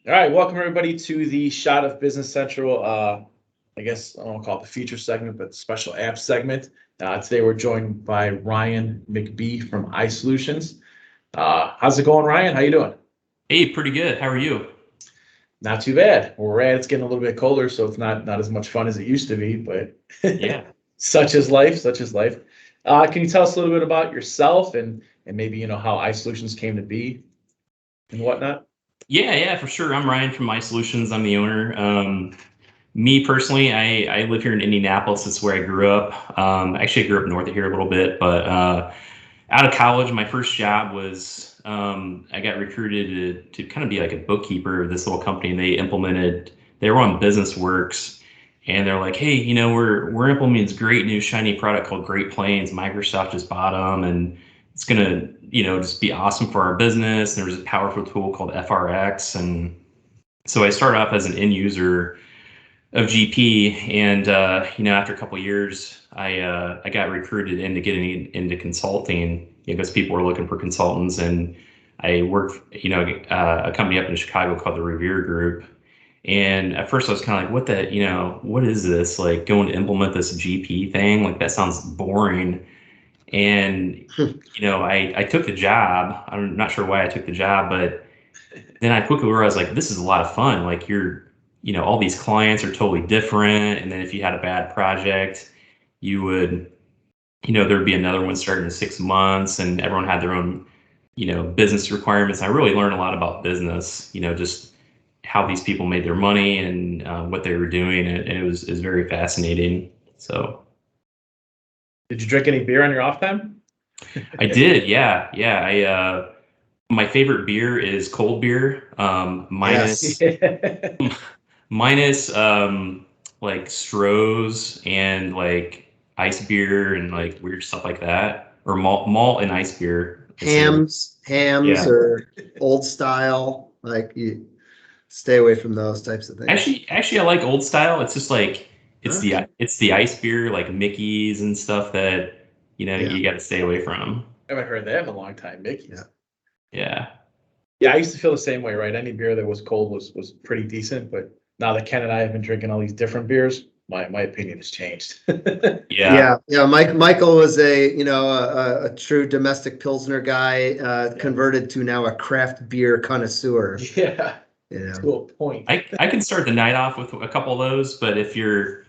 All right, welcome everybody to the Shot of Business Central. I guess I don't want to call it the feature segment, but the special app segment. Today we're joined by Ryan McBee from iSolutions. How's it going, Ryan? How you doing? Hey, pretty good. How are you? Not too bad. Where we're at, it's getting a little bit colder, so it's not as much fun as it used to be. But Yeah. such is life. Such is life. Can you tell us a little bit about yourself and maybe how iSolutions came to be and whatnot? Yeah, for sure. I'm Ryan from iSolutions. I'm the owner. Me personally, I live here in Indianapolis. It's where I grew up. Actually, I grew up north of here a little bit, but out of college, my first job was I got recruited to kind of be like a bookkeeper of this little company. And they were on Business Works, and they're like, hey, we're implementing this great new shiny product called Great Plains. Microsoft just bought them, and it's gonna just be awesome for our business. And there's a powerful tool called FRX, and so I started off as an end user of GP, and after a couple of years, I got recruited into getting into consulting because people were looking for consultants, and I worked a company up in Chicago called the Revere Group. And at first I was kind of like, what is this? Like going to implement this GP thing? Like that sounds boring. And, I took the job. I'm not sure why I took the job, but then I quickly realized like, this is a lot of fun. Like all these clients are totally different. And then if you had a bad project, you would, there'd be another one starting in 6 months, and everyone had their own, business requirements. I really learned a lot about business, just how these people made their money and what they were doing. And it was very fascinating. So Did you drink any beer on your off time? I did. Yeah. My favorite beer is cold beer, minus Yes. minus like Stroh's and like ice beer and like weird stuff like that, or malt and ice beer. Hams Yeah. or old style, like you stay away from those types of things. Actually, I like old style. It's just like Okay. it's the ice beer like Mickey's and stuff that Yeah. you got to stay away from. I haven't heard that in a long time, Mickey's. Yeah. Yeah. Yeah, I used to feel the same way, right? Any beer that was cold was pretty decent, but now that Ken and I have been drinking all these different beers, my opinion has changed. Yeah. Michael was a true domestic Pilsner guy, converted to now a craft beer connoisseur. Yeah, You to know, a point. I can start the night off with a couple of those, but if you're,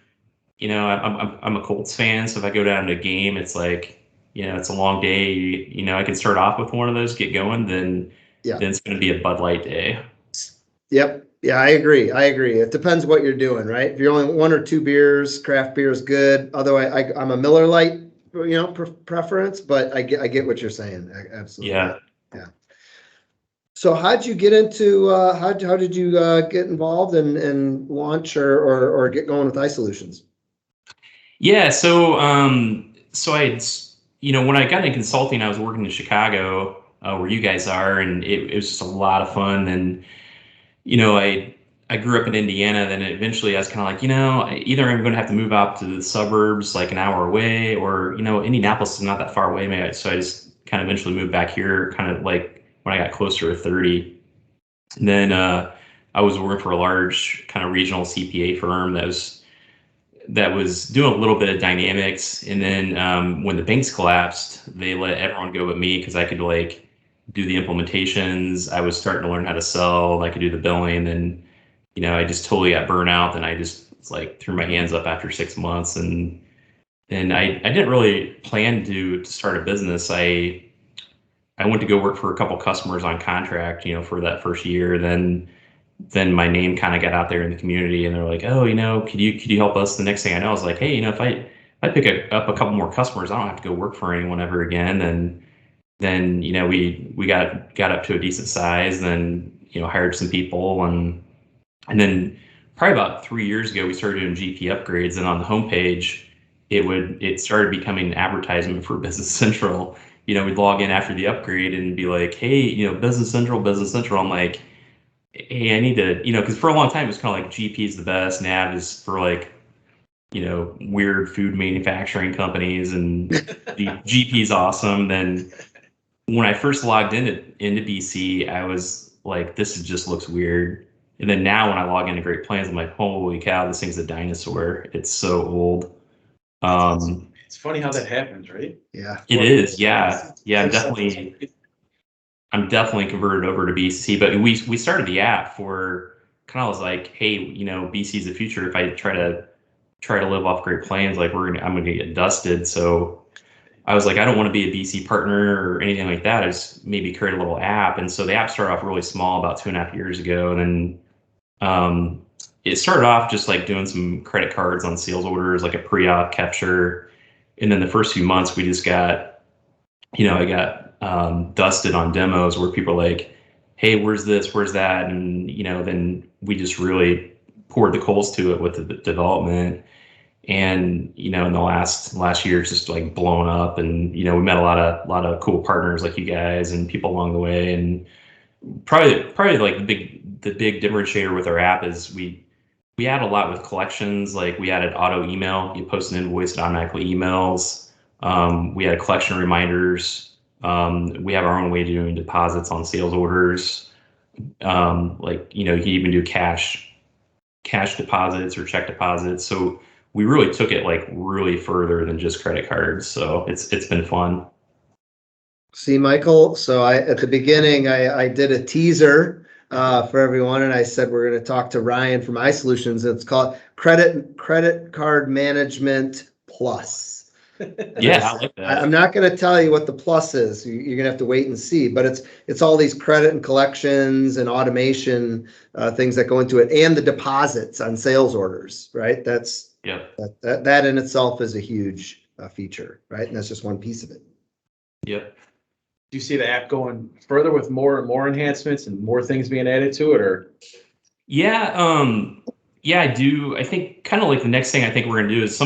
I'm a Colts fan, so if I go down to a game, it's like, it's a long day. I can start off with one of those, get going, then Yeah. then it's going to be a Bud Light day. Yep. Yeah, I agree. It depends what you're doing, right? If you're only one or two beers, craft beer is good. Otherwise, I'm a Miller Lite, preference, but I get what you're saying. Absolutely. Yeah. Yeah. So how'd you get into how did you get involved and launch or get going with iSolutions? Yeah. So when I got into consulting, I was working in Chicago, where you guys are, and it was just a lot of fun. And I grew up in Indiana. Then eventually I was kind of like, either I'm going to have to move out to the suburbs, like an hour away, or Indianapolis is not that far away. So I just kind of eventually moved back here, kind of like when I got closer to 30. And then I was working for a large kind of regional CPA firm that was doing a little bit of dynamics. And then when the banks collapsed, they let everyone go but me because I could like do the implementations. I was starting to learn how to sell. I could do the billing, and I just totally got burnt out. And I just like threw my hands up after 6 months, and I didn't really plan to start a business. I went to go work for a couple customers on contract, for that first year. Then my name kind of got out there in the community, and they're like, oh, could you help us? The next thing I know, I was like, hey, if I pick up a couple more customers, I don't have to go work for anyone ever again. And then we got up to a decent size, then hired some people, and then probably about 3 years ago we started doing GP upgrades, and on the homepage it started becoming an advertisement for Business Central. We'd log in after the upgrade and be like, hey, Business Central, Business Central. I'm like, hey, I need to, because for a long time it was kind of like GP is the best, NAV is for like, weird food manufacturing companies, and the GP is awesome. Then when I first logged into BC, I was like, this just looks weird. And then now when I log into Great Plains, I'm like, holy cow, this thing's a dinosaur. It's so old. It's funny how that happens, right? Yeah. It is, yeah. Yeah, It's like I'm definitely converted over to BC, but we started the app for kind of was like, hey, BC is the future. If I try to live off Great Plains, like I'm gonna get dusted. So I was like, I don't want to be a BC partner or anything like that. I just maybe create a little app. And so the app started off really small about 2.5 years ago. And then it started off just like doing some credit cards on sales orders, like a pre-op capture. And then the first few months we just got, I got dusted on demos where people are like, hey, where's this, where's that? And, then we just really poured the coals to it with the development. And in the last year, it's just like blown up. And we met a lot of cool partners like you guys and people along the way. And probably like the big differentiator with our app is we add a lot with collections. Like we added auto email. You post an invoice, it automatically emails. We had collection reminders. We have our own way of doing deposits on sales orders. You can even do cash deposits or check deposits. So we really took it like really further than just credit cards. So it's been fun. See, Michael, so at the beginning, I did a teaser for everyone, and I said we're going to talk to Ryan from iSolutions. It's called Credit Card Management Plus. Yeah, I like that. I'm not going to tell you what the plus is. You're going to have to wait and see. But it's all these credit and collections and automation things that go into it, and the deposits on sales orders. Right? That in itself is a huge feature. Right? And that's just one piece of it. Yep. Do you see the app going further with more and more enhancements and more things being added to it, or? Yeah, I do. I think kind of like the next thing I think we're gonna do is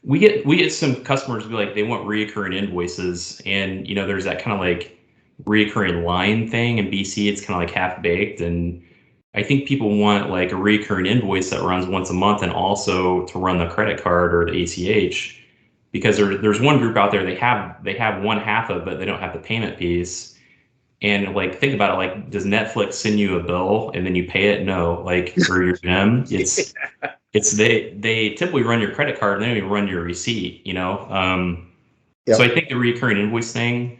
we get some customers be like they want reoccurring invoices, and there's that kind of like reoccurring line thing in BC. It's kind of like half baked, and I think people want like a reoccurring invoice that runs once a month and also to run the credit card or the ACH. Because there's one group out there they have one half of it, but they don't have the payment piece. And like think about it, like does Netflix send you a bill and then you pay it? No, like for your gym, it's they typically run your credit card and then they run your receipt. Yep. So I think the recurring invoice thing,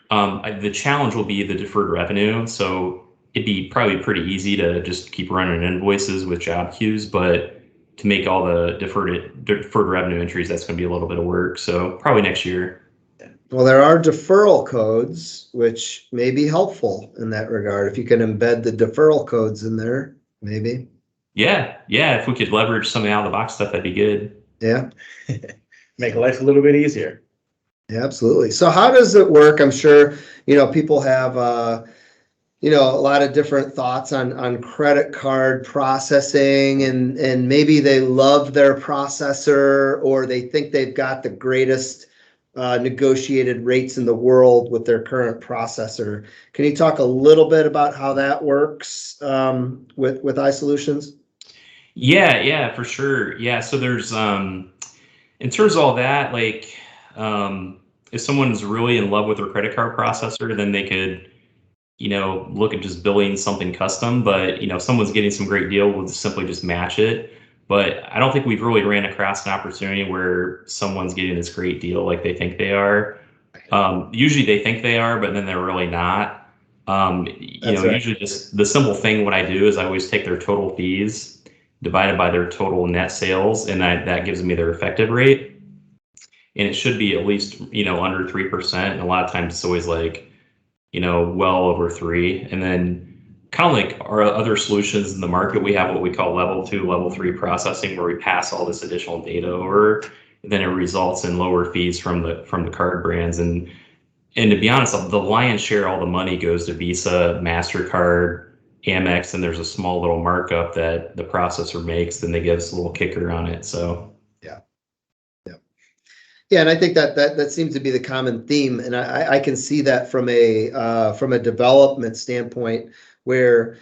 the challenge will be the deferred revenue. So it'd be probably pretty easy to just keep running invoices with job queues, but to make all the deferred revenue entries, that's going to be a little bit of work. So probably next year. Well, there are deferral codes, which may be helpful in that regard. If you can embed the deferral codes in there, maybe. Yeah. If we could leverage some of the out of the box stuff, that'd be good. Yeah. Make life a little bit easier. Yeah, absolutely. So how does it work? I'm sure, people have, a lot of different thoughts on credit card processing, and maybe they love their processor, or they think they've got the greatest negotiated rates in the world with their current processor. Can you talk a little bit about how that works with iSolutions? Yeah, for sure. Yeah, so there's in terms of all that, like if someone's really in love with their credit card processor, then they could look at just billing something custom. But if someone's getting some great deal, we'll simply just match it. But I don't think we've really ran across an opportunity where someone's getting this great deal like they think they are. Usually they think they are, but then they're really not. Usually just the simple thing what I do is I always take their total fees divided by their total net sales, and that gives me their effective rate. And it should be at least, under 3%. And a lot of times it's always like, well over 3%. And then kind of like our other solutions in the market, we have what we call level 2, level 3 processing, where we pass all this additional data over. And then it results in lower fees from the card brands. And to be honest, the lion's share, all the money goes to Visa, MasterCard, Amex, and there's a small little markup that the processor makes. Then they give us a little kicker on it. So yeah, and I think that seems to be the common theme, and I can see that from a development standpoint, where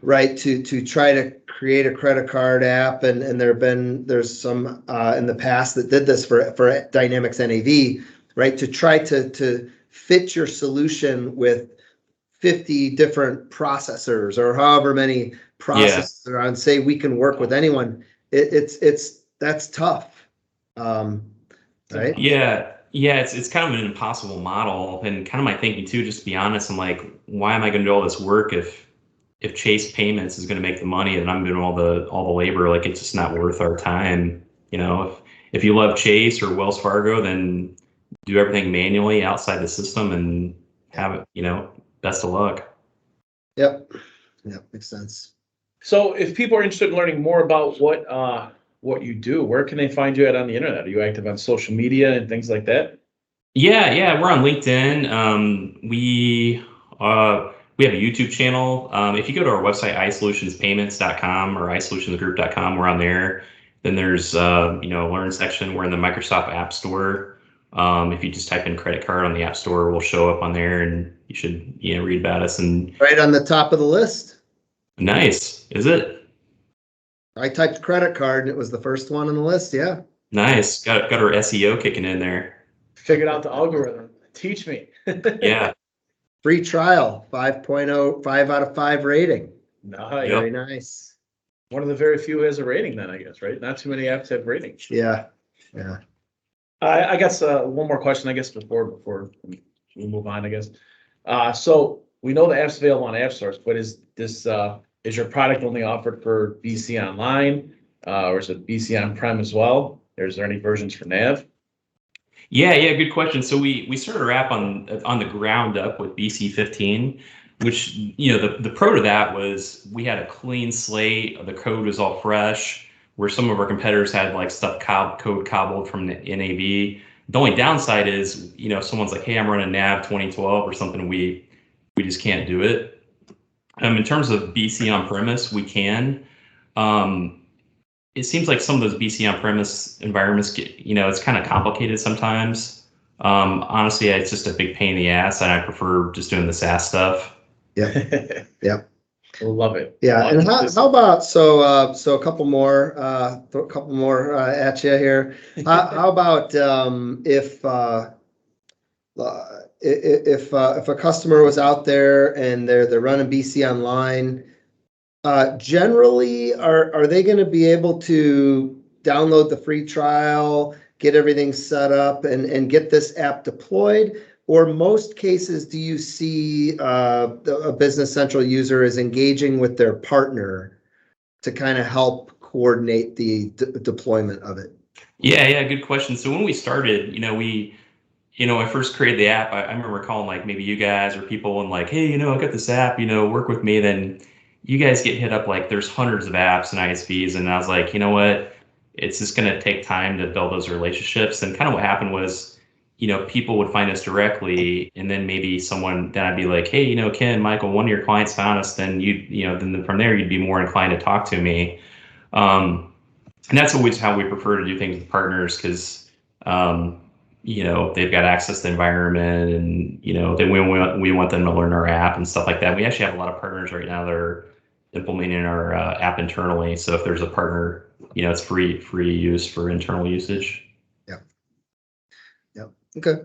right to try to create a credit card app, and there's some in the past that did this for Dynamics NAV, right, to try to fit your solution with 50 different processors or however many processors are on, say we can work with anyone, that's tough. Right? Yeah, it's kind of an impossible model, and kind of my thinking too, just to be honest. I'm like, why am I going to do all this work if Chase Payments is going to make the money and I'm doing all the labor? Like, it's just not worth our time. If you love Chase or Wells Fargo, then do everything manually outside the system and have it, best of luck. Yep, makes sense. So if people are interested in learning more about what you do, where can they find you at on the internet? Are you active on social media and things like that? Yeah, we're on LinkedIn. We have a YouTube channel. If you go to our website, iSolutionsPayments.com or iSolutionsGroup.com, we're on there. Then there's a learn section. We're in the Microsoft App Store. If you just type in credit card on the App Store, we'll show up on there, and you should read about us. And right on the top of the list. Nice, is it? I typed credit card and it was the first one on the list. Yeah. Nice. Got our SEO kicking in there. Figured out the algorithm. Teach me. Yeah. Free trial, 5.0, 5 out of 5 rating. Nice. Very nice. One of the very few who has a rating then, I guess, right? Not too many apps have ratings. Yeah. I guess one more question, I guess, before we move on, I guess. So we know the app's available on app stores, but is your product only offered for BC Online, or is it BC on-prem as well? Is there any versions for Nav? Yeah, good question. So we started our app on the ground up with BC 15, which the pro to that was we had a clean slate. The code was all fresh, where some of our competitors had like code cobbled from the NAV. The only downside is if someone's like, hey, I'm running Nav 2012 or something, we just can't do it. In terms of BC on premise, we can. It seems like some of those BC on-premise environments get, it's kind of complicated sometimes. Honestly, it's just a big pain in the ass, and I prefer just doing the SaaS stuff. Yeah. Love it. Yeah, and how about a couple more, at you here. How about if a customer was out there and they're running BC Online. Generally, are they going to be able to download the free trial, get everything set up, and get this app deployed? Or most cases, do you see a Business Central user is engaging with their partner to kind of help coordinate the deployment of it? Yeah, good question. So when we started, I first created the app. I remember calling like maybe you guys or people and like, hey, I got this app, work with me. Then you guys get hit up like there's hundreds of apps and ISVs, and I was like, you know what? It's just going to take time to build those relationships. And kind of what happened was, people would find us directly, and then maybe then I'd be like, hey, Ken, Michael, one of your clients found us. Then then from there you'd be more inclined to talk to me. And that's always how we prefer to do things with partners, because they've got access to the environment, and then we want them to learn our app and stuff like that. We actually have a lot of partners right now that are implementing our app internally. So if there's a partner, it's free use for internal usage. Yep. Okay.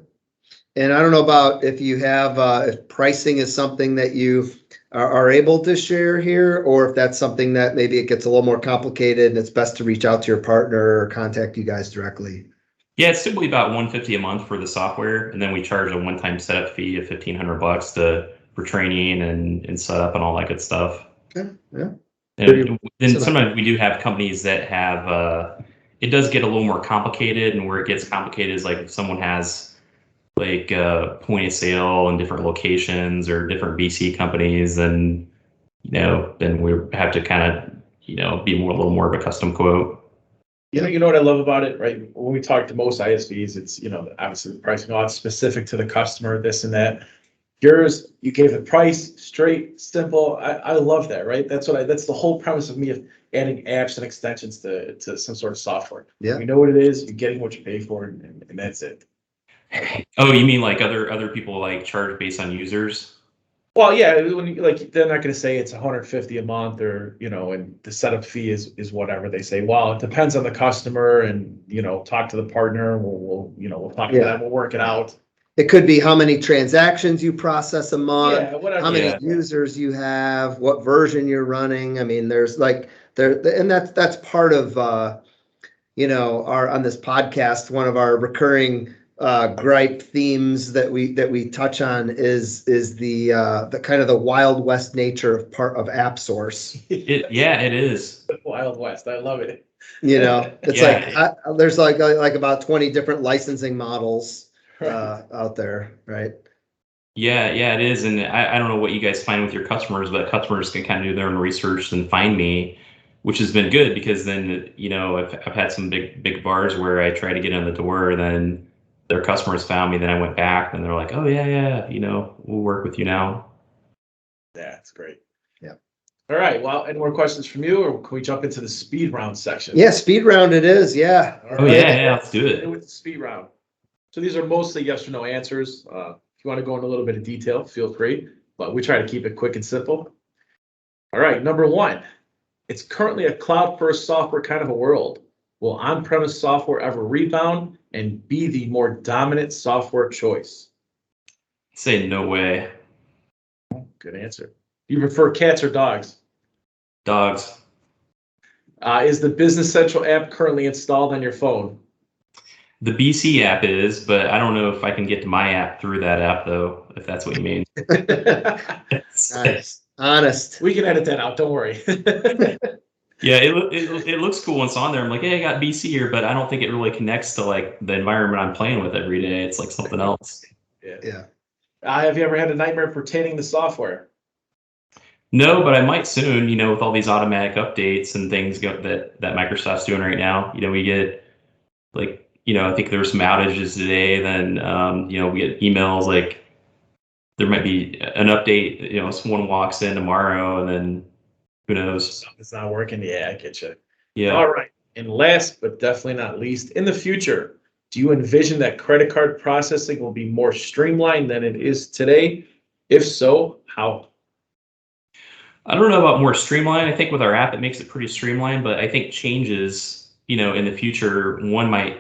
And I don't know about if you have if pricing is something that you are able to share here, or if that's something that maybe it gets a little more complicated and it's best to reach out to your partner or contact you guys directly. Yeah, it's typically about $150 a month for the software, and then we charge a one-time setup fee of $1,500 for training and setup and all that good stuff. Okay. Yeah. And then sometimes we do have companies that have it does get a little more complicated, and where it gets complicated is like if someone has like point of sale in different locations or different BC companies, then then we have to kind of be a little more of a custom quote. You know what I love about it, right? When we talk to most ISVs, it's obviously the pricing, all it's specific to the customer, this and that. Yours, you gave the price straight, simple. I love that, right? That's the whole premise of me of adding apps and extensions to some sort of software. Yeah. You know what it is, you're getting what you pay for, and that's it. Oh, you mean like other people like charge based on users? Well, yeah, when they're not going to say it's $150 a month, or and the setup fee is whatever. They say, well, it depends on the customer, and talk to the partner. We'll talk to them. We'll work it out. It could be how many transactions you process a month, Yeah, whatever. how many Yeah. users you have, what version you're running. I mean, there's like and that's part of our on this podcast, one of our recurring gripe themes that we touch on is the kind of the Wild West nature of part of app source. It is. Wild West. I love it. It's Yeah. like there's like about 20 different licensing models out there, right? Yeah, it is. And I don't know what you guys find with your customers, but customers can kind of do their own research and find me, which has been good because then, I've had some big bars where I try to get in the door, then their customers found me, then I went back and they're like, oh yeah, we'll work with you now. Yeah, that's great. Yeah. All right. Well, any more questions from you, or can we jump into the speed round section? Yeah, speed round it is. Yeah. All Oh right. yeah, let's do it. With the speed round. So these are mostly yes or no answers. If you want to go into a little bit of detail, feel free, but we try to keep it quick and simple. All right. Number one, it's currently a cloud-first software kind of a world. Will on-premise software ever rebound and be the more dominant software choice? Say no way. Good answer. Do you prefer cats or dogs? Dogs. Is the Business Central app currently installed on your phone? The BC app is, but I don't know if I can get to my app through that app though, if that's what you mean. Nice. Honest. We can edit that out. Don't worry. Yeah, it looks cool when it's on there. I'm like, hey, I got BC here, but I don't think it really connects to like the environment I'm playing with every day. It's like something else. Yeah. Have you ever had a nightmare pertaining to software? No, but I might soon, with all these automatic updates and things that Microsoft's doing right now. We get like, I think there were some outages today. Then, we get emails like there might be an update, someone walks in tomorrow and then who knows? It's not working. Yeah, I get you. Yeah. All right. And last but definitely not least, in the future, do you envision that credit card processing will be more streamlined than it is today? If so, how? I don't know about more streamlined. I think with our app, it makes it pretty streamlined, but I think changes, in the future,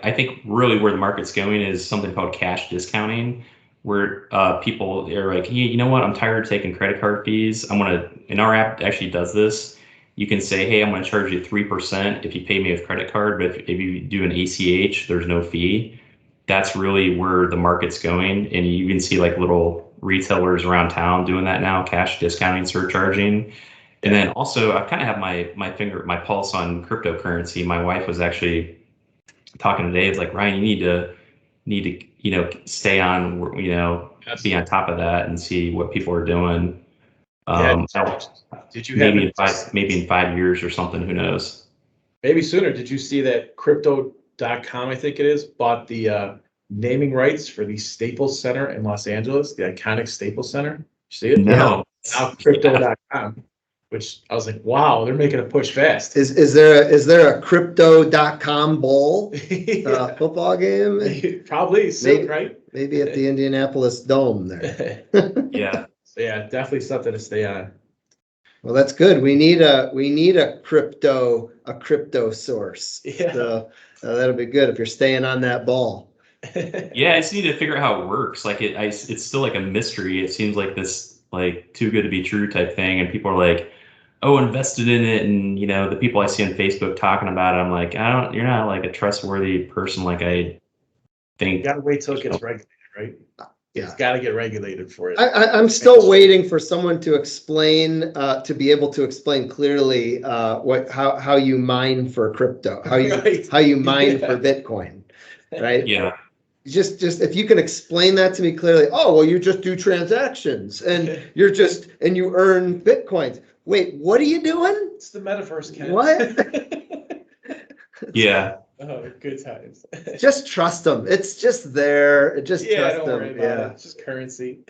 I think really where the market's going is something called cash discounting, where people are like, hey, you know what? I'm tired of taking credit card fees. And our app actually does this. You can say, hey, I'm going to charge you 3% if you pay me with credit card, but if you do an ACH, there's no fee. That's really where the market's going. And you can see like little retailers around town doing that now, cash discounting, surcharging. And then also I kind of have my pulse on cryptocurrency. My wife was actually talking today. It's like, Ryan, you need to, stay on, be on top of that and see what people are doing. Did you maybe in 5 years or something, who knows? Maybe sooner. Did you see that crypto.com, I think it is, bought the naming rights for the Staples Center in Los Angeles, the iconic Staples Center? You see it? No. Now crypto.com, which I was like, wow, they're making a push fast. Is there a crypto.com bowl Yeah. football game? Probably soon, right? Maybe at the Indianapolis Dome there. Yeah. So yeah, definitely something to stay on. Well, that's good. We need a crypto source. Yeah. So that'll be good if you're staying on that ball. Yeah, I just need to figure out how it works. Like it's still like a mystery. It seems like this like too good to be true type thing, and people are like, "Oh, invested in it," and the people I see on Facebook talking about it, I'm like, you're not like a trustworthy person. Like I think You gotta wait till it gets regulated, right? Yeah. It's gotta get regulated for it. I'm still waiting for someone to explain, to be able to explain clearly how you mine for crypto, how you Right. mine for Bitcoin, right? Yeah. Just if you can explain that to me clearly. Oh, well, you just do transactions and you earn Bitcoins. Wait, what are you doing? It's the metaverse, Ken. What? Yeah. Oh, good times. Just trust them. It's just there. Just Yeah, trust don't them. worry about it. It's just currency.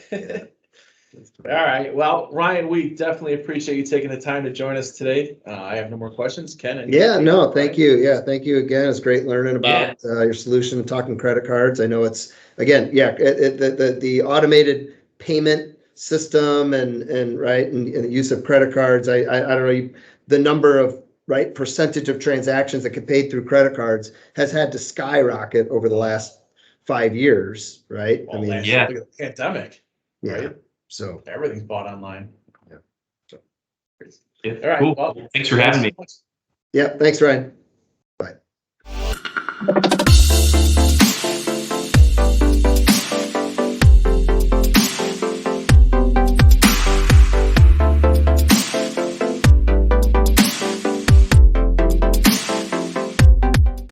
All right. Well, Ryan, we definitely appreciate you taking the time to join us today. I have no more questions. Ken? Yeah, no, thank you. Yeah, thank you again. It's great learning about Yeah. your solution and talking credit cards. I know it's, again, the automated payment system and the use of credit cards. I don't know, the number of percentage of transactions that get paid through credit cards has had to skyrocket over the last 5 years, right? I Well, mean, last yeah. year, look at the pandemic, yeah, right? so. Everything's bought online. Yeah. So, Yeah, all right. cool. Well, Thanks for having me. Yeah, thanks, Ryan. Bye.